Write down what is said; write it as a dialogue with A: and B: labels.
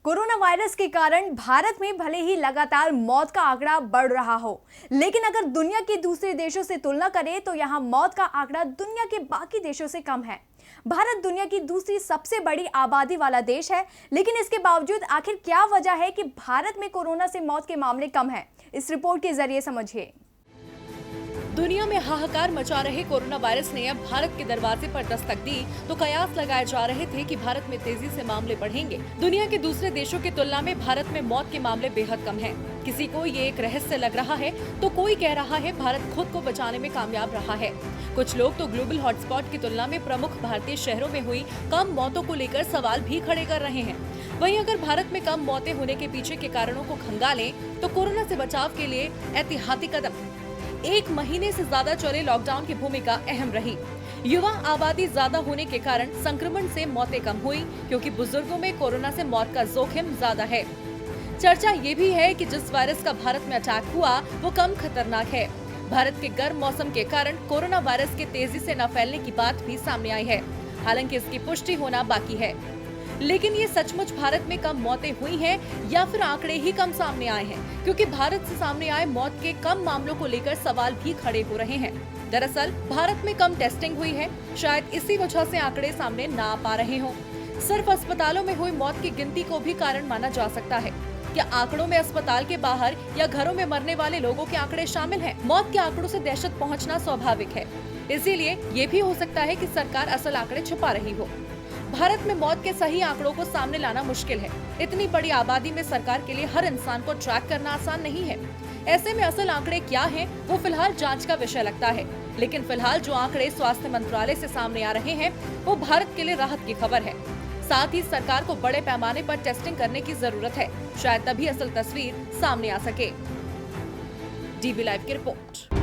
A: Corona virus के कारण भारत में भले ही लगातार मौत का आंकड़ा बढ़ रहा हो, लेकिन अगर दुनिया के दूसरे देशों से तुलना करें तो यहाँ मौत का आंकड़ा दुनिया के बाकी देशों से कम है। भारत दुनिया की दूसरी सबसे बड़ी आबादी वाला देश है, लेकिन इसके बावजूद आखिर क्या वजह है कि भारत में कोरोना से मौत के मामले कम हैं? इस रिपोर्ट के जरिए समझिए।
B: दुनिया में हाहाकार मचा रहे कोरोना वायरस ने अब भारत के दरवाजे पर दस्तक दी तो कयास लगाए जा रहे थे कि भारत में तेजी से मामले बढ़ेंगे। दुनिया के दूसरे देशों की तुलना में भारत में मौत के मामले बेहद कम हैं। किसी को ये एक रहस्य लग रहा है तो कोई कह रहा है भारत खुद को बचाने में कामयाब रहा है। कुछ लोग तो ग्लोबल हॉटस्पॉट की तुलना में प्रमुख भारतीय शहरों में हुई कम मौतों को लेकर सवाल भी खड़े कर रहे हैं। वहीं अगर भारत में कम मौतें होने के पीछे के कारणों को खंगालें तो कोरोना से बचाव के लिए एहतियाती कदम। 1 महीने से ज्यादा चले लॉकडाउन की भूमिका अहम रही। युवा आबादी ज्यादा होने के कारण संक्रमण से मौतें कम हुई, क्योंकि बुजुर्गों में कोरोना से मौत का जोखिम ज्यादा है। चर्चा ये भी है कि जिस वायरस का भारत में अटैक हुआ वो कम खतरनाक है। भारत के गर्म मौसम के कारण कोरोना वायरस के तेजी से न फैलने की बात भी सामने आई है। हालांकि इसकी पुष्टि होना बाकी है। लेकिन ये सचमुच भारत में कम मौतें हुई हैं या फिर आंकड़े ही कम सामने आए हैं? क्योंकि भारत से सामने आए मौत के कम मामलों को लेकर सवाल भी खड़े हो रहे हैं। दरअसल भारत में कम टेस्टिंग हुई है, शायद इसी वजह से आंकड़े सामने ना आ पा रहे हों। सिर्फ अस्पतालों में हुई मौत की गिनती को भी कारण माना जा सकता है। क्या आंकड़ों में अस्पताल के बाहर या घरों में मरने वाले लोगों के आंकड़े शामिल हैं? मौत के आंकड़ों से दहशत पहुंचना स्वाभाविक है, इसीलिए ये भी हो सकता है कि सरकार असल आंकड़े छुपा रही हो। भारत में मौत के सही आंकड़ों को सामने लाना मुश्किल है। इतनी बड़ी आबादी में सरकार के लिए हर इंसान को ट्रैक करना आसान नहीं है। ऐसे में असल आंकड़े क्या हैं, वो फिलहाल जांच का विषय लगता है। लेकिन फिलहाल जो आंकड़े स्वास्थ्य मंत्रालय से सामने आ रहे हैं वो भारत के लिए राहत की खबर है। साथ ही सरकार को बड़े पैमाने पर टेस्टिंग करने की जरूरत है, शायद तभी असल तस्वीर सामने आ सके। डीबी लाइव की रिपोर्ट।